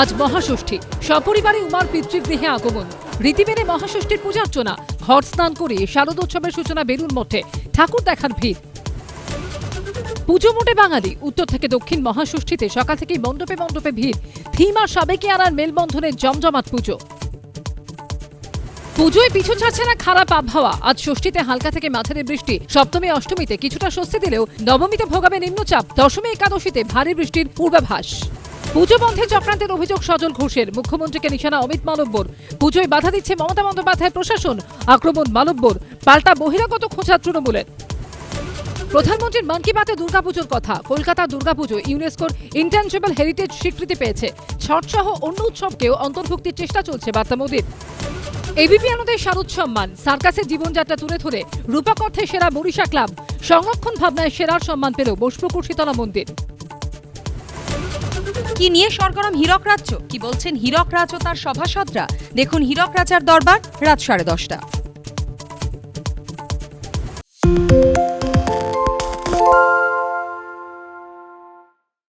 আজ মহাষষ্ঠী, সপরিবারে উমার পিতৃগৃহে আগমন। রীতি মেনে মহাষষ্ঠীর পূজার্চনা, ঘট স্নান করে শারদোৎসবের সূচনা বেলুড় মঠে। ঠাকুর দেখার ভিড়। পুজো মোটে বাঙালি। উত্তর থেকে দক্ষিণ মহাষষ্ঠীতে সকাল থেকেই মণ্ডপে মণ্ডপে ভিড়। থিম আর সাবেকিয়ানার মেলবন্ধনের জমজমাট পুজো। পুজোয় পিছু ছাড়ছে না খারাপ আবহাওয়া। আজ ষষ্ঠীতে হালকা থেকে মাঝারি বৃষ্টি, সপ্তমী অষ্টমীতে কিছুটা স্বস্তি দিলেও নবমীতে ভোগাবে নিম্নচাপ, দশমী একাদশীতে ভারী বৃষ্টির পূর্বাভাস। পুজো বন্ধে চক্রান্তের অভিযোগ সজল ঘোষের। মুখ্যমন্ত্রীকে নিশানা অমিত মালব্যর। পুজোয় বাধা দিচ্ছে মমতা বন্দ্যোপাধ্যায়ের প্রশাসন। আক্রমণ মালব্যর, পাল্টা বহিরাগত খোঁচা তৃণমূলের। প্রধানমন্ত্রীর মন কি বাতে দুর্গাপুজোর কথা। কলকাতা দুর্গাপুজো ইউনেস্কোর ইনট্যাঞ্জিবল হেরিটেজ স্বীকৃতি পেয়েছে। ছট সহ অন্য উৎসবকেও অন্তর্ভুক্তির চেষ্টা চলছে বার্তা মোদীর। এবিপি আনন্দে শারদ সম্মান, সার্কাসের জীবনযাত্রা তুলে ধরে রূপক অর্থে সেরা বরিশা ক্লাব, সংরক্ষণ ভাবনায় সেরার সম্মান পেল বোসপুকুর শীতলা মন্দির। কি নিয়ে সরগরম হীরক রাজ্য, কি বলছেন হীরক রাজ ও তার সভাসদরা? দেখুন হীরক রাজার দরবার, রাত 10:30।